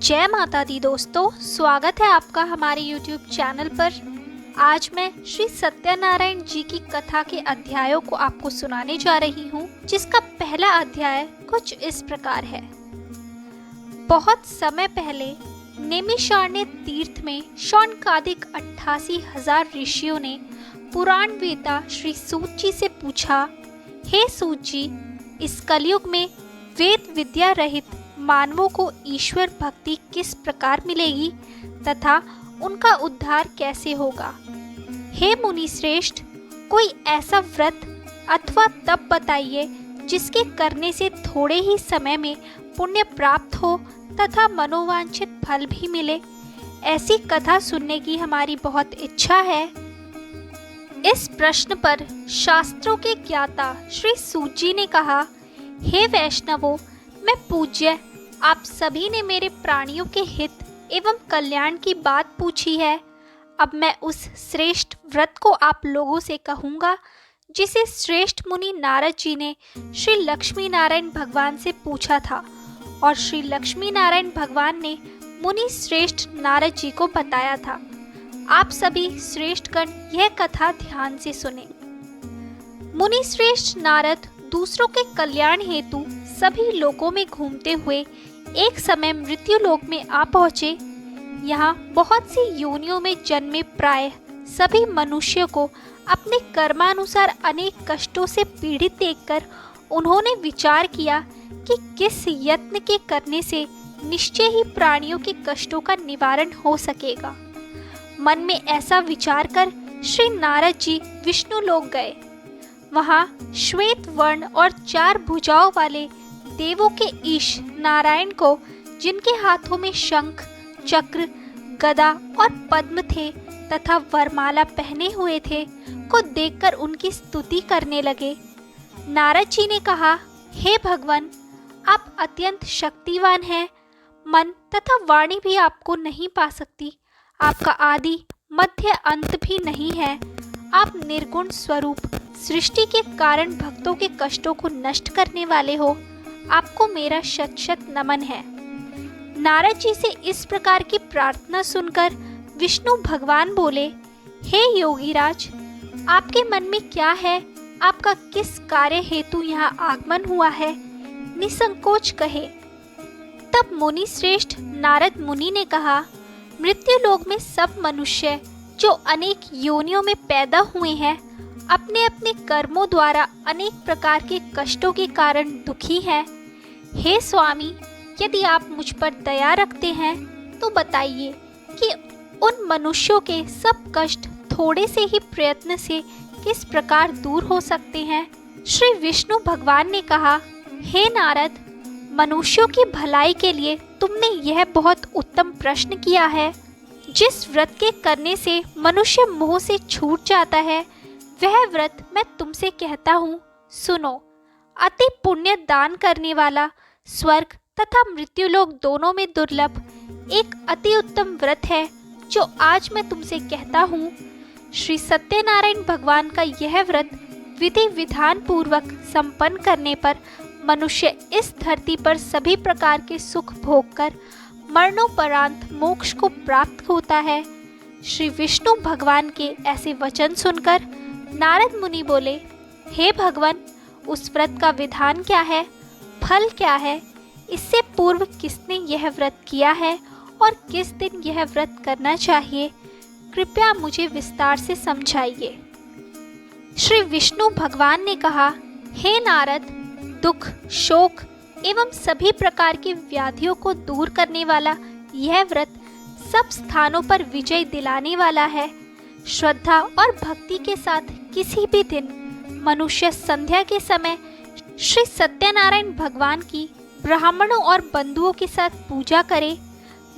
जय माता दी दोस्तों, स्वागत है आपका हमारे YouTube चैनल पर। आज मैं श्री सत्यनारायण जी की कथा के अध्यायों को आपको सुनाने जा रही हूँ, जिसका पहला अध्याय कुछ इस प्रकार है। बहुत समय पहले नैमिषारण्य तीर्थ में शौनकादिक 88,000 ऋषियों ने पुराण वेता श्री सूत जी से पूछा, हे सूत जी, इस कलयुग में वेद विद्या रहित मानवों को ईश्वर भक्ति किस प्रकार मिलेगी तथा उनका उद्धार कैसे होगा। हे मुनि श्रेष्ठ, कोई ऐसा व्रत अथवा तप बताइए जिसके करने से थोड़े ही समय में पुण्य प्राप्त हो तथा मनोवांछित फल भी मिले। ऐसी कथा सुनने की हमारी बहुत इच्छा है। इस प्रश्न पर शास्त्रों के ज्ञाता श्री सूत जी ने कहा, हे वैष्णवों, मैं पूज्य, आप सभी ने मेरे प्राणियों के हित एवं कल्याण की बात पूछी है। अब मैं उस श्रेष्ठ व्रत को आप लोगों से कहूँगा जिसे श्रेष्ठ मुनि नारद जी ने श्री लक्ष्मी नारायण भगवान से पूछा था, और श्री लक्ष्मी नारायण भगवान ने मुनि श्रेष्ठ नारद जी को बताया था। आप सभी श्रेष्ठ गण यह कथा ध्यान से सुने। मुनि श्रेष्ठ नारद दूसरों के कल्याण हेतु सभी लोकों में घूमते हुए एक समय मृत्यु लोक में आ पहुँचे। यहाँ बहुत सी योनियों में जन्मे प्राय सभी मनुष्यों को अपने कर्मानुसार अनेक कष्टों से पीड़ित देखकर उन्होंने विचार किया कि किस यत्न के करने से निश्चय ही प्राणियों के कष्टों का निवारण हो सकेगा। मन में ऐसा विचार कर श्री नारद जी विष्णु लोक गए। वहाँ श्वेत वर्ण और 4 भुजाओं वाले देवों के ईश नारायण को, जिनके हाथों में शंख, चक्र, गदा और पद्म थे तथा वरमाला पहने हुए थे, को देखकर उनकी स्तुति करने लगे। नारद जी ने कहा, हे भगवान, आप अत्यंत शक्तिवान हैं। मन तथा वाणी भी आपको नहीं पा सकती। आपका आदि मध्य अंत भी नहीं है। आप निर्गुण स्वरूप, सृष्टि के कारण भक्तों के कष्टों को नष्ट करने वाले हो। आपको मेरा शत शत नमन है। नारद जी से इस प्रकार की प्रार्थना सुनकर विष्णु भगवान बोले, हे योगीराज, आपके मन में क्या है? आपका किस कार्य हेतु यहाँ आगमन हुआ है? निसंकोच कहे। तब मुनि श्रेष्ठ नारद मुनि ने कहा, मृत्यु लोक में सब मनुष्य जो अनेक योनियों में पैदा हुए हैं, अपने अपने कर्मों द्वारा अनेक प्रकार के कष्टों के कारण दुखी हैं। हे स्वामी, यदि आप मुझ पर दया रखते हैं तो बताइए कि उन मनुष्यों के सब कष्ट थोड़े से ही प्रयत्न से किस प्रकार दूर हो सकते हैं। श्री विष्णु भगवान ने कहा, हे नारद, मनुष्यों की भलाई के लिए तुमने यह बहुत उत्तम प्रश्न किया है। जिस व्रत के करने से मनुष्य मोह से छूट जाता है, वह व्रत मैं तुमसे कहता हूँ, सुनो। अति पुण्य दान करने वाला, स्वर्ग तथा मृत्युलोक दोनों में दुर्लभ एक अति उत्तम व्रत है जो आज मैं तुमसे कहता हूँ। श्री सत्यनारायण भगवान का यह व्रत विधि विधान पूर्वक संपन्न करने पर मनुष्य इस धरती पर सभी प्रकार के सुख भोगकर मरणोपरांत मोक्ष को प्राप्त होता है। श्री विष्णु भगवान के ऐसे वचन सुनकर नारद मुनि बोले, हे भगवान, उस व्रत का विधान क्या है? फल क्या है? इससे पूर्व किसने यह व्रत किया है और किस दिन यह व्रत करना चाहिए? कृपया मुझे विस्तार से समझाइए। श्री विष्णु भगवान ने कहा, हे नारद, दुख, शोक एवं सभी प्रकार की व्याधियों को दूर करने वाला यह व्रत सब स्थानों पर विजय दिलाने वाला है। श्रद्धा और भक्ति के साथ किसी भी दिन मनुष्य संध्या के समय श्री सत्यनारायण भगवान की ब्राह्मणों और बंधुओं के साथ पूजा करे।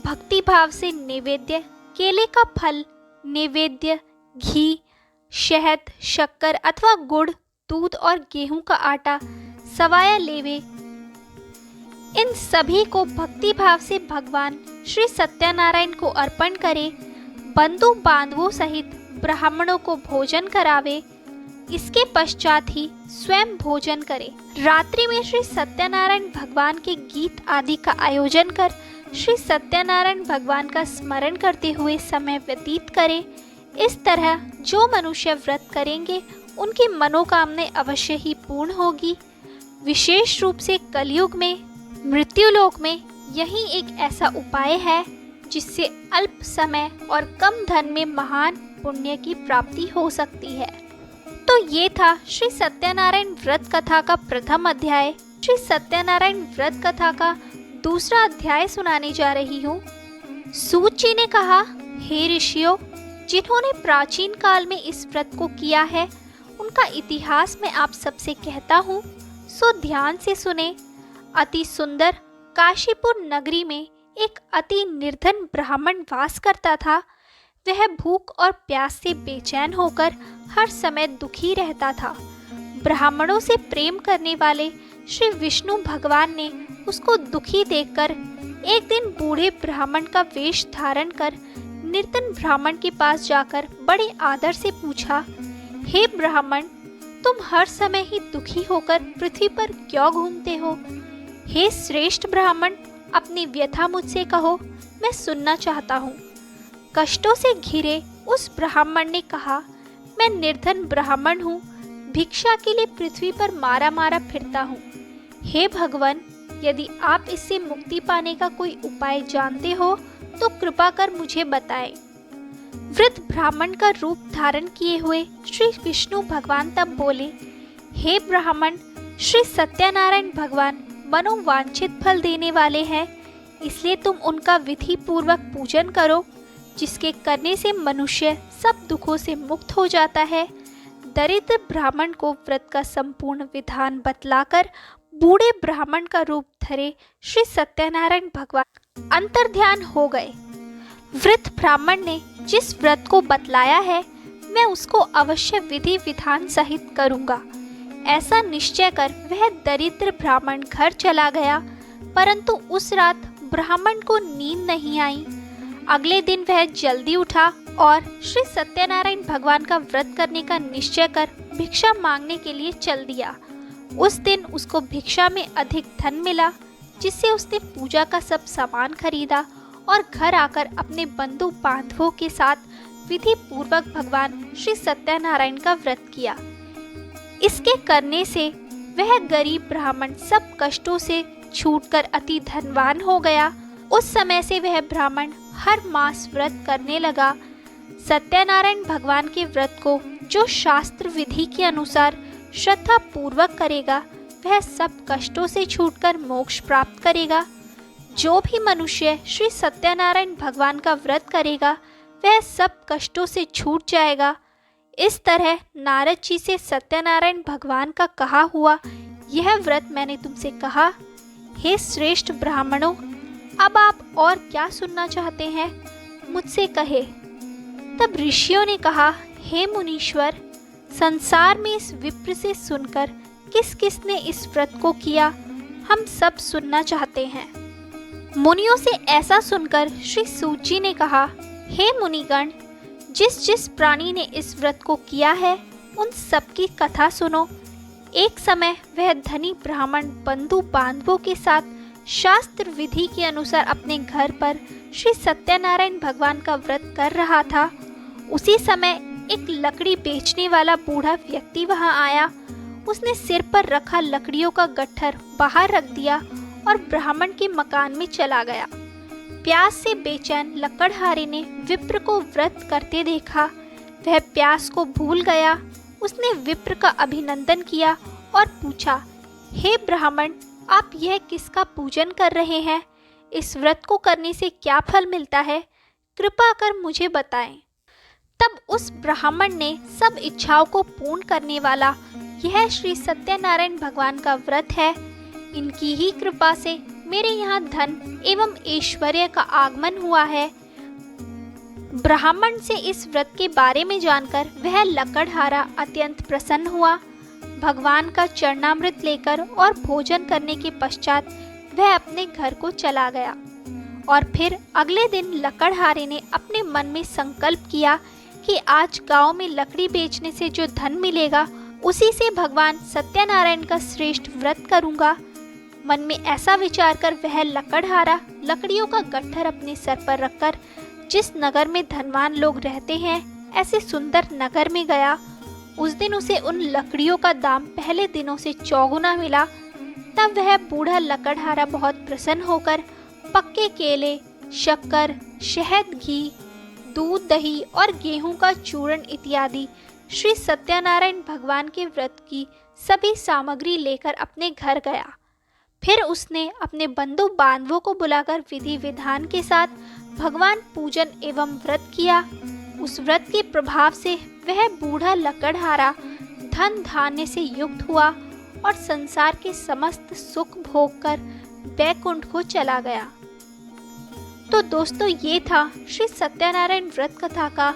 भक्ति भाव से नैवेद्य, केले का फल, नैवेद्य, घी, शहद, शक्कर अथवा गुड़, दूध और गेहूं का आटा, सवाया लेवे। इन सभी को भक्ति भाव से भगवान श्री सत्यनारायण को अर्पण करे। बंधु बांधवों सहित ब्राह्मणों को भोजन करावे। इसके पश्चात ही स्वयं भोजन करे। रात्रि में श्री सत्यनारायण भगवान के गीत आदि का आयोजन कर श्री सत्यनारायण भगवान का स्मरण करते हुए समय व्यतीत करें। इस तरह जो मनुष्य व्रत करेंगे उनकी मनोकामनाएं अवश्य ही पूर्ण होगी। विशेष रूप से कलयुग में, मृत्युलोक में यही एक ऐसा उपाय है जिससे अल्प समय और कम धन में महान पुण्य की प्राप्ति हो सकती है। तो ये था श्री सत्यनारायण व्रत कथा का प्रथम अध्याय। श्री सत्यनारायण व्रत कथा का दूसरा अध्याय सुनाने जा रही हूँ। सूत जी ने कहा, हे ऋषियों, जिन्होंने प्राचीन काल में इस व्रत को किया है उनका इतिहास मैं आप सबसे कहता हूँ, सो ध्यान से सुने। अति सुंदर काशीपुर नगरी में एक अति निर्धन ब्राह्मण वास करता था। वह भूख और प्यास से बेचैन होकर हर समय दुखी रहता था। ब्राह्मणों से प्रेम करने वाले श्री विष्णु भगवान ने उसको दुखी देखकर एक दिन बूढ़े ब्राह्मण का वेश धारण कर निर्धन ब्राह्मण के पास जाकर बड़े आदर से पूछा, हे ब्राह्मण, तुम हर समय ही दुखी होकर पृथ्वी पर क्यों घूमते हो? हे श्रेष्ठ ब्राह्मण, अपनी व्यथा मुझसे कहो, मैं सुनना चाहता हूँ। कष्टों से घिरे उस ब्राह्मण ने कहा, मैं निर्धन ब्राह्मण हूँ, भिक्षा के लिए पृथ्वी पर मारा मारा फिरता हूँ। हे भगवान, यदि आप इससे मुक्ति पाने का कोई उपाय जानते हो तो कृपा कर मुझे बताएं। वृद्ध ब्राह्मण का रूप धारण किए हुए श्री विष्णु भगवान तब बोले, हे ब्राह्मण, श्री सत्यनारायण भगवान मनोवांछित फल देने वाले हैं, इसलिए तुम उनका विधि पूर्वक पूजन करो, जिसके करने से मनुष्य सब दुखों से मुक्त हो जाता है। दरिद्र ब्राह्मण को व्रत का संपूर्ण विधान बतलाकर बूढ़े ब्राह्मण का रूप धरे श्री सत्यनारायण भगवान अंतर्ध्यान हो गए। वृद्ध ब्राह्मण ने जिस व्रत को बतलाया है मैं उसको अवश्य विधि विधान सहित करूंगा, ऐसा निश्चय कर वह दरिद्र ब्राह्मण घर चला गया। परंतु उस रात ब्राह्मण को नींद नहीं आई। अगले दिन वह जल्दी उठा और श्री सत्यनारायण भगवान का व्रत करने का निश्चय कर भिक्षा मांगने के लिए चल दिया। उस दिन उसको भिक्षा में अधिक धन मिला, जिससे उसने पूजा का सब सामान खरीदा और घर आकर अपने बंधु बांधवों के साथ विधि पूर्वक भगवान श्री सत्यनारायण का व्रत किया। इसके करने से वह गरीब ब्राह्मण सब कष्टों से छूटकर अति धनवान हो गया। उस समय से वह ब्राह्मण हर मास व्रत करने लगा। सत्यनारायण भगवान के व्रत को जो शास्त्र विधि के अनुसार श्रद्धा पूर्वक करेगा वह सब कष्टों से छूटकर मोक्ष प्राप्त करेगा। जो भी मनुष्य श्री सत्यनारायण भगवान का व्रत करेगा वह सब कष्टों से छूट जाएगा। इस तरह नारद जी से सत्यनारायण भगवान का कहा हुआ यह व्रत मैंने तुमसे कहा। हे श्रेष्ठ ब्राह्मणों, अब आप और क्या सुनना चाहते हैं, मुझसे कहे। तब ऋषियों ने कहा, हे मुनीश्वर, संसार में इस विप्र से सुनकर किस किस ने इस व्रत को किया, हम सब सुनना चाहते हैं। मुनियों से ऐसा सुनकर श्री सूत जी ने कहा, हे मुनिगण, जिस जिस प्राणी ने इस व्रत को किया है उन सबकी कथा सुनो। एक समय वह धनी ब्राह्मण बंधु बांधवों के साथ शास्त्र विधि के अनुसार अपने घर पर श्री सत्यनारायण भगवान का व्रत कर रहा था। उसी समय एक लकड़ी बेचने वाला बूढ़ा व्यक्ति वहां आया। उसने सिर पर रखा लकड़ियों का गट्ठर बाहर रख दिया और ब्राह्मण के मकान में चला गया। प्यास से बेचैन लकड़हारे ने विप्र को व्रत करते देखा। वह प्यास को भूल गया। उसने विप्र का अभिनंदन किया और पूछा, हे ब्राह्मण, आप यह किसका पूजन कर रहे हैं? इस व्रत को करने से क्या फल मिलता है? कृपा कर मुझे बताएं। तब उस ब्राह्मण ने सब इच्छाओं को पूर्ण करने वाला यह श्री सत्यनारायण भगवान का व्रत है। इनकी ही कृपा से मेरे यहाँ धन एवं ऐश्वर्य का आगमन हुआ है। ब्राह्मण से इस व्रत के बारे में जानकर वह लकड़हारा अत्यंत प्रसन्न हुआ। भगवान का चरणामृत लेकर और भोजन करने के पश्चात वह अपने घर को चला गया। और फिर अगले दिन लकड़हारे ने अपने मन में संकल्प किया कि आज गांव में लकड़ी बेचने से जो धन मिलेगा उसी से भगवान सत्यनारायण का श्रेष्ठ व्रत करूंगा। मन में ऐसा विचार कर वह लकड़हारा लकड़ियों का गट्ठर अपने सर पर रखकर जिस नगर में धनवान लोग रहते हैं ऐसे सुंदर नगर में गया। उस दिन उसे उन लकड़ियों का दाम पहले दिनों से चौगुना मिला। तब वह बूढ़ा लकड़हारा बहुत प्रसन्न होकर पक्के केले, शक्कर, शहद, घी, दूध, दही और गेहूं का चूर्ण इत्यादि श्री सत्यनारायण भगवान के व्रत की सभी सामग्री लेकर अपने घर गया। फिर उसने अपने बंधु बांधवों को बुलाकर विधि विधान के साथ भगवान पूजन एवं व्रत किया। उस व्रत के प्रभाव से वह बूढ़ा लकड़हारा धन धान्य से युक्त हुआ और संसार के समस्त सुख भोग कर बैकुंठ को चला गया। तो दोस्तों, ये था श्री सत्यनारायण व्रत कथा का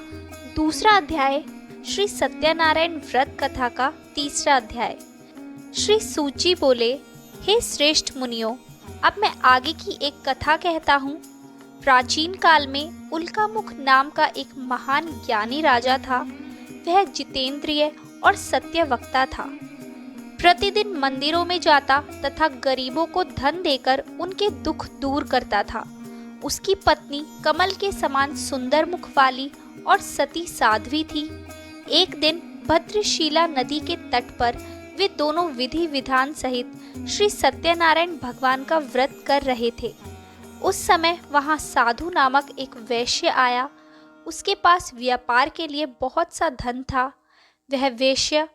दूसरा अध्याय, श्री सत्यनारायण व्रत कथा का तीसरा अध्याय। श्री सूत जी बोले, हे श्रेष्ठ मुनियों, अब मैं आगे की एक कथा कहता हूँ। प्राचीन काल में उल्कामुख नाम का एक महान ज्ञानी राजा था। वह जितेंद्रिय और सत्यवक्ता था। प्रतिदिन मंदिरों में जाता तथा गरीबों को धन देकर उनके दुख दूर करता था। उसकी पत्नी कमल के समान सुंदर मुख वाली और सती साध्वी थी। एक दिन भद्रशिला नदी के तट पर वे दोनों विधि विधान सहित श्री सत्यनारायण भगवान का व्रत कर रहे थे। उस समय वहां साधु नामक एक वैश्य आया। उसके पास व्यापार के लिए बहुत सा धन था। वह वैश्य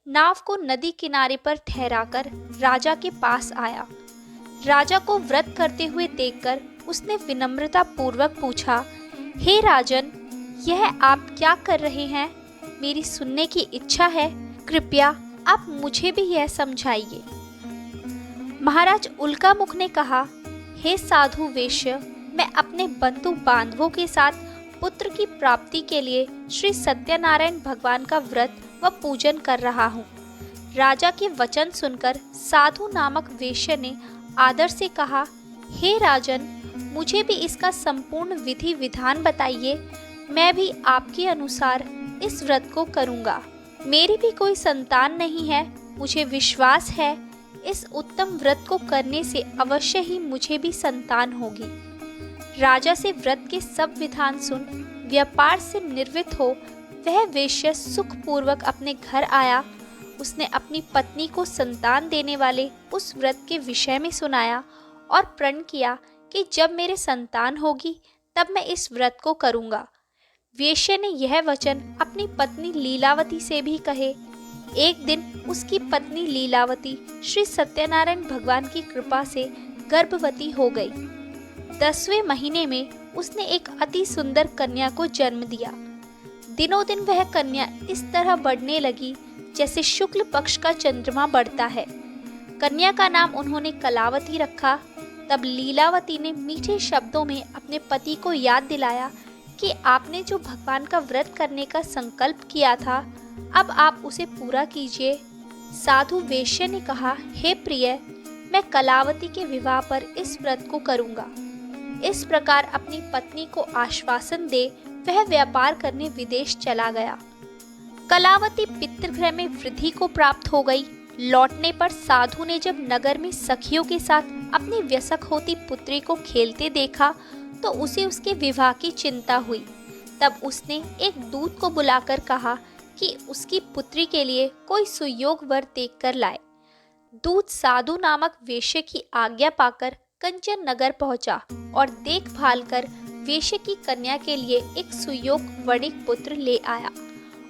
नाव को नदी किनारे पर ठहराकर राजा के पास आया। राजा को व्रत करते हुए देखकर उसने विनम्रता पूर्वक पूछा, हे राजन, यह आप क्या कर रहे हैं? मेरी सुनने की इच्छा है। कृपया आप मुझे भी यह समझाइए। महाराज उल्कामुख ने कहा, हे साधु वैश्य, मैं अपने बंधु बांधवों के साथ पुत्र की प्राप्ति के लिए श्री सत्यनारायण भगवान का व्रत व पूजन कर रहा हूँ। राजा के वचन सुनकर साधु नामक वैश्य ने आदर से कहा, हे राजन, मुझे भी इसका संपूर्ण विधि विधान बताइए। मैं भी आपके अनुसार इस व्रत को करूँगा। मेरी भी कोई संतान नहीं है। मुझे विश्वास है इस उत्तम व्रत को करने से अवश्य ही मुझे भी संतान होगी। राजा से व्रत के सब विधान सुन व्यापार से निवृत्त हो वह वैश्य सुखपूर्वक अपने घर आया। उसने अपनी पत्नी को संतान देने वाले उस व्रत के विषय में सुनाया और प्रण किया कि जब मेरे संतान होगी तब मैं इस व्रत को करूँगा। वैश्य ने यह वचन अपनी पत्नी लीलावती से भी कहे। एक दिन उसकी पत्नी लीलावती श्री सत्यनारायण भगवान की कृपा से गर्भवती हो गई। 10वें महीने में उसने एक अति सुंदर कन्या को जन्म दिया। दिनों दिन वह कन्या इस तरह बढ़ने लगी जैसे शुक्ल पक्ष का चंद्रमा बढ़ता है। कन्या का नाम उन्होंने कलावती रखा। तब लीलावती ने मीठे शब्दों में अपने पति को याद दिलाया कि आपने जो भगवान का व्रत करने का संकल्प किया था, अब आप उसे पूरा कीजिए। साधु वैश्य ने कहा, हे प्रिय, मैं कलावती के विवाह पर इस व्रत को करूँगा। इस प्रकार अपनी पत्नी को आश्वासन दे वह व्यापार करने विदेश चला गया। कलावती पितृगृह में वृद्धि को प्राप्त हो गई। लौटने पर साधु ने जब नगर में सखियों के साथ अपनी व्यसक होती पुत्री को खेलते देखा तो उसे उसके विवाह की चिंता हुई। तब उसने एक दूत को बुलाकर कहा कि उसकी पुत्री के लिए कोई सुयोग वर देखकर लाए। दूत साधु नामक वैश्य की आज्ञा पाकर कंचन नगर पहुंचा और देखभाल कर वैश्य की कन्या के लिए एक सुयोग वणिक पुत्र ले आया।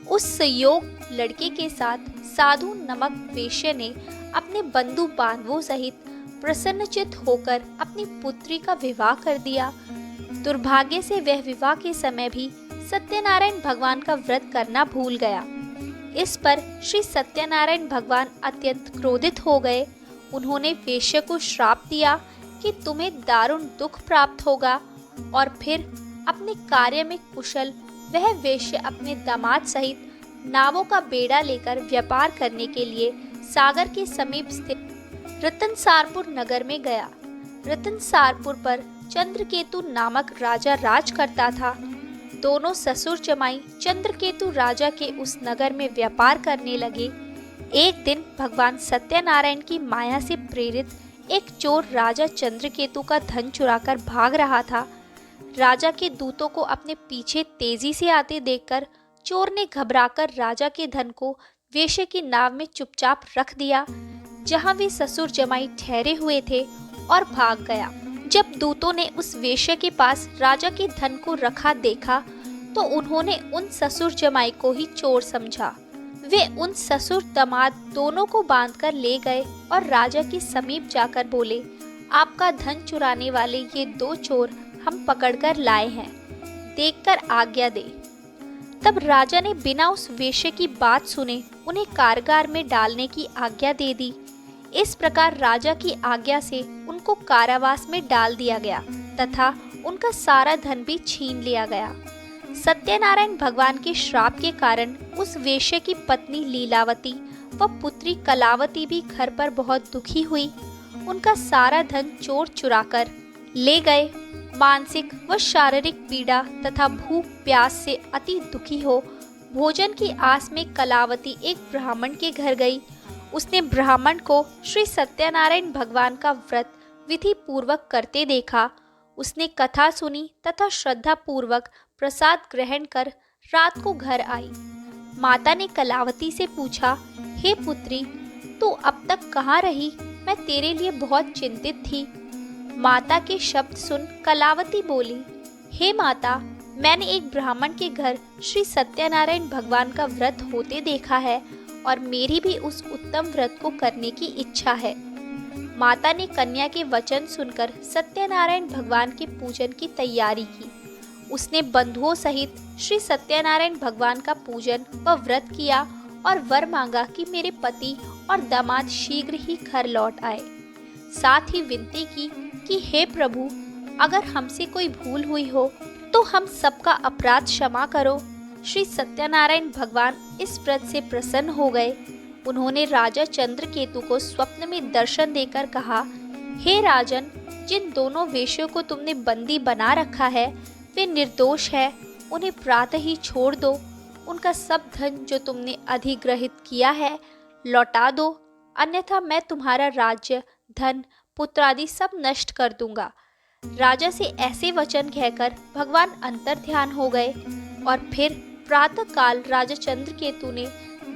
उस सुयोग लड़के के साथ साधु नामक वैश्य ने अपने बंधु बांधवों सहित प्रसन्नचित होकर अपनी पुत्री का विवाह कर दिया। दुर्भाग्य से वह विवाह के समय भी सत्यनारायण भगवान का व्रत करना भूल गया। इस पर श्री सत्यनारायण भगवान अत्यंत क्रोधित हो गए। उन्होंने वैश्य को श्राप दिया कि तुम्हें दारुण दुख प्राप्त होगा। और फिर अपने कार्य में कुशल वह वैश्य अपने दामाद सहित नावों का बेड़ा लेकर व्यापार करने के लिए सागर के समीप स्थित रतनसारपुर नगर में गया। रतनसारपुर पर चंद्रकेतु नामक राजा राज करता था। दोनों ससुर जमाई चंद्रकेतु राजा के उस नगर में व्यापार करने लगे। एक दिन भगवान सत्यनारायण की माया से प्रेरित एक चोर राजा चंद्रकेतु का धन चुराकर भाग रहा था। राजा के दूतों को अपने पीछे तेजी से आते देखकर चोर ने घबराकर राजा के धन को वेश्या की नाव में चुपचाप रख दिया, जहां वे ससुर जमाई ठहरे हुए थे, और भाग गया। जब दूतों ने उस वेश्या के पास राजा के धन को रखा देखा तो उन्होंने उन ससुर जमाई को ही चोर समझा। वे उन ससुर दामाद दोनों को बांधकर ले गए और राजा के समीप जाकर बोले, आपका धन चुराने वाले ये 2 चोर हम पकड़कर लाए हैं, देखकर आज्ञा दे। तब राजा ने बिना उस वेश्या की बात सुने उन्हें कारागार में डालने की आज्ञा दे दी। इस प्रकार राजा की आज्ञा से उनको कारावास में डाल दिया गया तथा उनका सारा धन भी छीन लिया गया। सत्यनारायण भगवान के श्राप के कारण उस वेश्या की पत्नी लीलावती व पुत्री कलावती भी घर पर बहुत दुखी हुई। उनका सारा धन चोर चुराकर ले गए। मानसिक व शारीरिक पीड़ा तथा भूख प्यास से अति दुखी हो भोजन की आस में कलावती एक ब्राह्मण के घर गई। उसने ब्राह्मण को श्री सत्यनारायण भगवान का व्रत विधि पूर्वक करते देखा। उसने कथा सुनी तथा श्रद्धा पूर्वक प्रसाद ग्रहण कर रात को घर आई। माता ने कलावती से पूछा, हे पुत्री, तू अब तक कहाँ रही? मैं तेरे लिए बहुत चिंतित थी। माता के शब्द सुन कलावती बोली, हे माता, मैंने एक ब्राह्मण के घर श्री सत्यनारायण भगवान का व्रत होते देखा है और मेरी भी उस उत्तम व्रत को करने की इच्छा है। माता ने कन्या के वचन सुनकर सत्यनारायण भगवान के पूजन की तैयारी की। उसने बंधुओं सहित श्री सत्यनारायण भगवान का पूजन व व्रत किया और वर मांगा कि मेरे पति और दामाद शीघ्र ही घर लौट आए। साथ ही विनती की कि हे प्रभु, अगर हमसे कोई भूल हुई हो तो हम सबका अपराध क्षमा करो। श्री सत्यनारायण भगवान इस व्रत से प्रसन्न हो गए। उन्होंने राजा चंद्रकेतु को स्वप्न में दर्शन देकर कहा, हे राजन, जिन दोनों वेश्यों को तुमने बंदी बना रखा है वे निर्दोष है, उन्हें प्रातः ही छोड़ दो। उनका सब धन जो तुमने अधिग्रहित किया है लौटा दो, अन्यथा मैं तुम्हारा राज्य, धन, पुत्र आदि सब नष्ट कर दूंगा। राजा से ऐसे वचन कहकर भगवान अंतर ध्यान हो गए और फिर प्रातः काल राजा चंद्रकेतु ने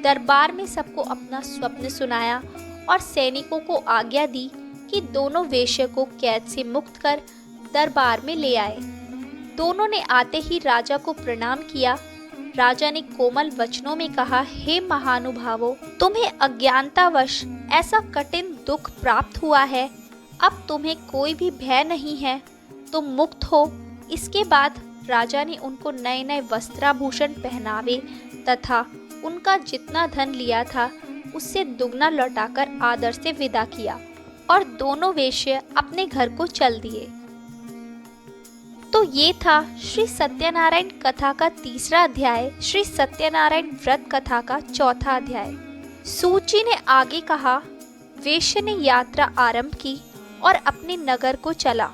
दरबार में सबको अपना स्वप्न सुनाया और सैनिकों को आज्ञा दी कि दोनों वेश्या को कैद से मुक्त कर दरबार में ले आए। दोनों ने आते ही राजा को प्रणाम किया। राजा ने कोमल वचनों में कहा, हे महानुभावों, तुम्हें अज्ञानतावश ऐसा कठिन दुख प्राप्त हुआ है। अब तुम्हें कोई भी भय नहीं है, तुम मुक्त हो। इसके बाद राजा ने उनको नए नए वस्त्राभूषण पहनावे तथा उनका जितना धन लिया था उससे दुगना लौटाकर आदर से विदा किया और दोनों वेश्या अपने घर को चल दिए। तो ये था श्री सत्यनारायण कथा का 3रा अध्याय, श्री सत्यनारायण व्रत कथा का 4था अध्याय। सूत जी ने आगे कहा, वेश्या ने यात्रा आरंभ की और अपने नगर को चला।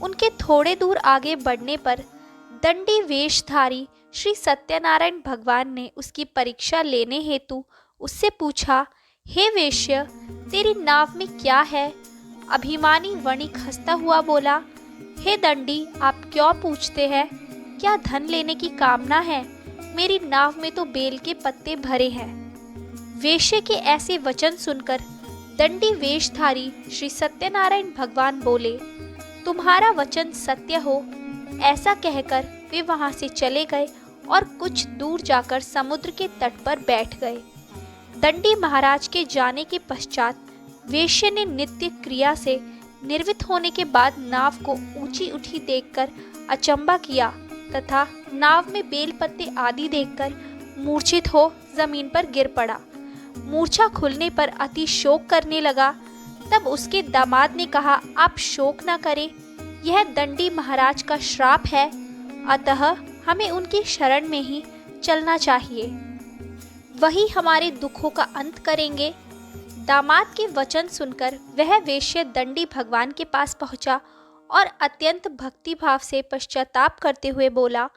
उनके थोड़े दूर आगे बढ़ने पर दंडी वेशधारी श्री सत्यनारायण भगवान ने उसकी परीक्षा लेने हेतु उससे पूछा, हे वेश्य, तेरी नाव में क्या है? अभिमानी वणिक हंसता हुआ बोला, हे दंडी, आप क्यों पूछते हैं? क्या धन लेने की कामना है? मेरी नाव में तो बेल के पत्ते भरे हैं। वेश्य के ऐसे वचन सुनकर दंडी वेशधारी श्री सत्यनारायण भगवान बोले, तुम्हारा वचन सत्य हो। ऐसा कहकर वे वहां से चले गए और कुछ दूर जाकर समुद्र के तट पर बैठ गए। दंडी महाराज के जाने के पश्चात वेश्या ने नित्य क्रिया से निर्वित होने के बाद नाव को ऊंची उठी देखकर अचंबा किया तथा नाव में बेल पत्ते आदि देखकर मूर्छित हो जमीन पर गिर पड़ा। मूर्छा खुलने पर अति शोक करने लगा। तब उसके दामाद ने कहा, आप शोक न करें, यह दंडी महाराज का श्राप है, अतः हमें उनकी शरण में ही चलना चाहिए, वही हमारे दुखों का अंत करेंगे। दामाद के वचन सुनकर वह वेश्या दंडी भगवान के पास पहुंचा और अत्यंत भक्तिभाव से पश्चाताप करते हुए बोला,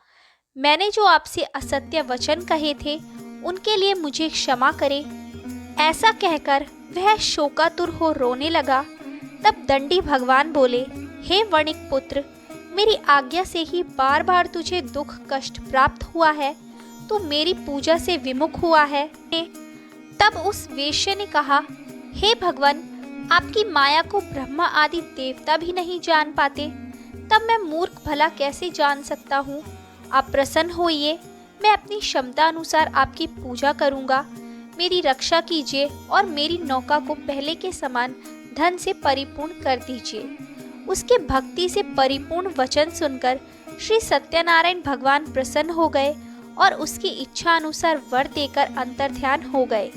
मैंने जो आपसे असत्य वचन कहे थे उनके लिए मुझे क्षमा करें। ऐसा कहकर वह शोकातुर हो रोने लगा। तब दंडी भगवान बोले, हे वणिक पुत्र, मेरी आज्ञा से ही बार बार तुझे दुख कष्ट प्राप्त हुआ है, तू मेरी पूजा से विमुख हुआ है। तब उस वेश्य ने कहा, हे भगवान, आपकी माया को ब्रह्मा आदि देवता भी नहीं जान पाते, तब मैं मूर्ख भला कैसे जान सकता हूँ। आप प्रसन्न होइए, मैं अपनी क्षमता अनुसार आपकी पूजा करूँगा। मेरी रक्षा कीजिए और मेरी नौका को पहले के समान धन से परिपूर्ण कर दीजिए। उसके भक्ति से परिपूर्ण वचन सुनकर श्री सत्यनारायण भगवान प्रसन्न हो गए और उसकी इच्छा अनुसार वर देकर अंतर्ध्यान हो गए।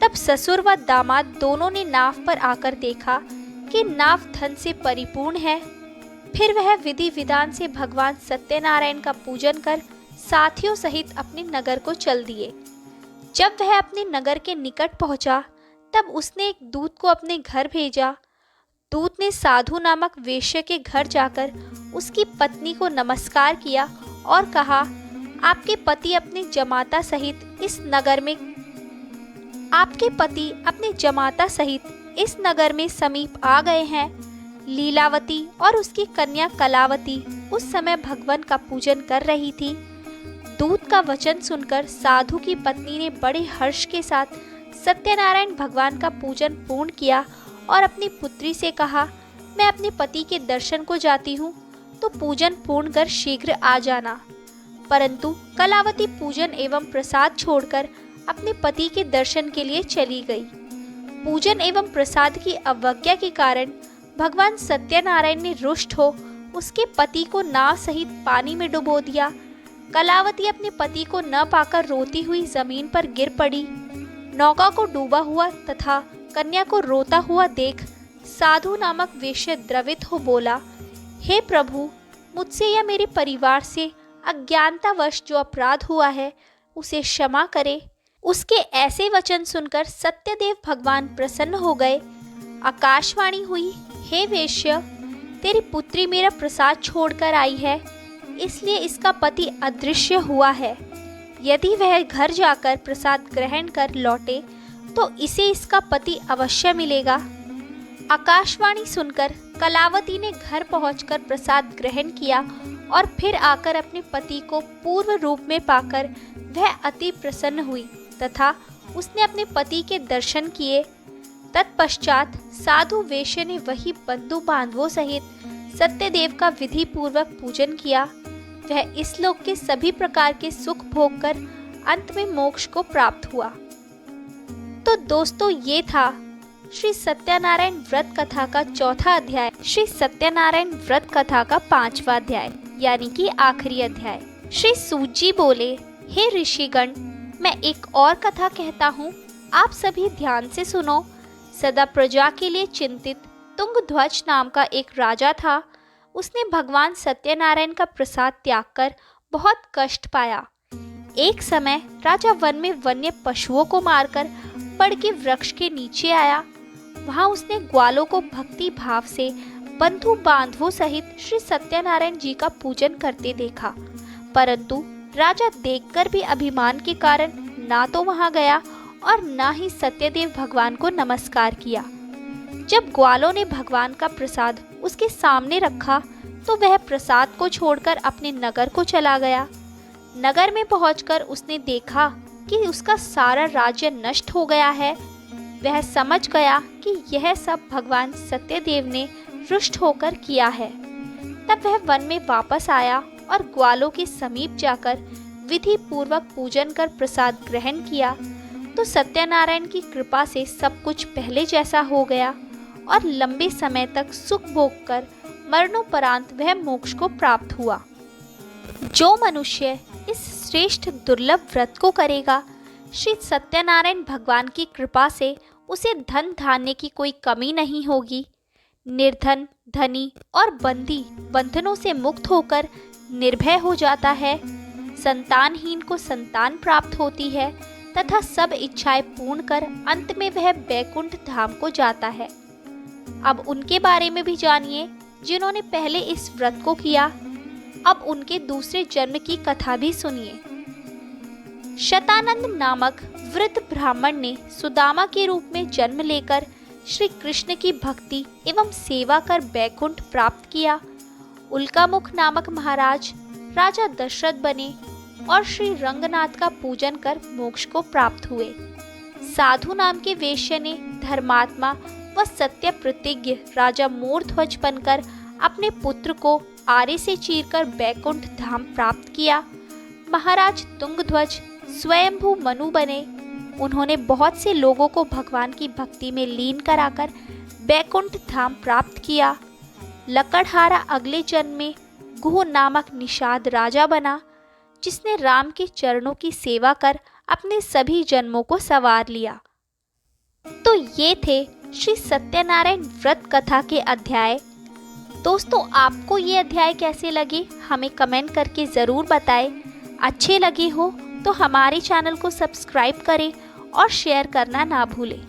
तब ससुर व दामाद दोनों ने नाव पर आकर देखा कि नाव धन से परिपूर्ण है। फिर वह विधि विधान से भगवान सत्यनारायण का पूजन कर साथियों सहित अपने नगर को चल दिए। जब वह अपने नगर के निकट पहुंचा, तब उसने एक दूत को अपने घर भेजा। दूत ने साधु नामक वेश्य के घर जाकर उसकी पत्नी को नमस्कार किया और कहा, आपके पति अपने जमाता सहित इस नगर में समीप आ गए हैं। लीलावती और उसकी कन्या कलावती उस समय भगवान का पूजन कर रही थी। दूत का वचन सुनकर साधु की पत्नी ने बड़े हर्ष के साथ सत्यनारायण भगवान का पूजन पूर्ण किया और अपनी पुत्री से कहा, मैं अपने पति के दर्शन को जाती हूँ, तो पूजन पूर्ण कर शीघ्र आ जाना। परंतु कलावती पूजन एवं प्रसाद छोड़कर अपने पति के दर्शन के लिए चली गई। पूजन एवं प्रसाद की अवज्ञा के कारण भगवान सत्यनारायण ने रुष्ट हो उसके पति को नाव सहित पानी में डुबो दिया। कलावती अपने पति को न पाकर रोती हुई जमीन पर गिर पड़ी। नौका को डूबा हुआ तथा कन्या को रोता हुआ देख साधु नामक वेश्य द्रवित हो बोला, हे प्रभु, मुझसे या मेरे परिवार से अज्ञानतावश जो अपराध हुआ है उसे क्षमा करे। उसके ऐसे वचन सुनकर सत्यदेव भगवान प्रसन्न हो गए। आकाशवाणी हुई, हे वेश्य, तेरी पुत्री मेरा प्रसाद छोड़कर आई है, इसलिए इसका पति अदृश्य हुआ है। यदि वह घर जाकर प्रसाद ग्रहण कर लौटे तो इसे इसका पति अवश्य मिलेगा। आकाशवाणी सुनकर कलावती ने घर पहुंचकर प्रसाद ग्रहण किया और फिर आकर अपने पति को पूर्व रूप में पाकर वह अति प्रसन्न हुई तथा उसने अपने पति के दर्शन किए। तत्पश्चात साधु वेश्य ने वही बंधु बांधवों सहित सत्यदेव का विधि पूर्वक पूजन किया। वह इस लोक के सभी प्रकार के सुख भोग कर अंत में मोक्ष को प्राप्त हुआ। तो दोस्तों, ये था श्री सत्यनारायण व्रत कथा का चौथा अध्याय, श्री सत्यनारायण व्रत कथा का 5वां अध्याय, यानी कि आखिरी अध्याय। श्री सूत जी बोले, हे ऋषिगण, मैं एक और कथा कहता हूँ, आप सभी ध्यान से सुनो। सदा प्रजा के लिए चिंतित तुंगध्वज नाम का एक राजा था। उसने भगवान सत्यनारायण का प्रसाद त्याग कर बहुत कष्ट पाया। एक समय राजा वन में वन्य पशुओं को मारकर बड़ के वृक्ष के नीचे आया। वहां उसने ग्वालों को भक्ति भाव से बंधु बांधवों सहित श्री सत्यनारायण जी का पूजन करते देखा, परंतु राजा देखकर भी अभिमान के कारण ना तो वहां गया और ना ही सत्यदेव भगवान को नमस्कार किया। जब ग्वालों ने भगवान का प्रसाद उसके सामने रखा तो वह प्रसाद को छोड़कर अपने नगर को चला गया। नगर में पहुंचकर उसने देखा कि उसका सारा राज्य नष्ट हो गया है। वह समझ गया कि यह सब भगवान सत्यदेव ने रुष्ट होकर किया है। तब वह वन में वापस आया और ग्वालों के समीप जाकर विधि पूर्वक पूजन कर प्रसाद ग्रहण किया तो सत्यनारायण की कृपा से सब कुछ पहले जैसा हो गया और लंबे समय तक सुख भोग कर मरणोपरांत वह मोक्ष को प्राप्त हुआ। जो मनुष्य इस श्रेष्ठ दुर्लभ व्रत को करेगा, श्री सत्यनारायण भगवान की कृपा से उसे धन धान्य की कोई कमी नहीं होगी। निर्धन, धनी और बंदी बंधनों से मुक्त होकर निर्भय हो जाता है। संतानहीन को संतान प्राप्त होती है तथा सब इच्छाएं पूर्ण कर अंत में वह बैकुंठ धाम को जाता है। अब उनके बारे में भी जानिए जिन्होंने पहले इस व्रत को किया। अब उनके दूसरे जन्म की कथा भी सुनिए। शतानंद नामक वृद्ध ब्राह्मण ने सुदामा के रूप में जन्म लेकर श्री कृष्ण की भक्ति एवं सेवा कर बैकुंठ प्राप्त किया। उल्कामुख नामक महाराज राजा दशरथ बने और श्री रंगनाथ का पूजन कर मोक्ष को प्राप्त हुए। साधु नाम के वेश्य ने धर्मात्मा व सत्य प्रतिज्ञ राजा मोरध्वज बनकर अपने पुत्र को आरे से चीरकर बैकुंठ धाम प्राप्त किया। महाराज तुंगध्वज स्वयंभू मनु बने। उन्होंने बहुत से लोगों को भगवान की भक्ति में लीन कराकर बैकुंठ धाम प्राप्त किया। लकड़हारा अगले जन्म में गुह नामक निषाद राजा बना, जिसने राम के चरणों की सेवा कर अपने सभी जन्मों को संवार लिया। तो ये थे श्री सत्यनारायण व्रत कथा के अध्याय। दोस्तों, आपको ये अध्याय कैसे लगे हमें कमेंट करके ज़रूर बताएं। अच्छे लगे हो तो हमारे चैनल को सब्सक्राइब करें और शेयर करना ना भूलें।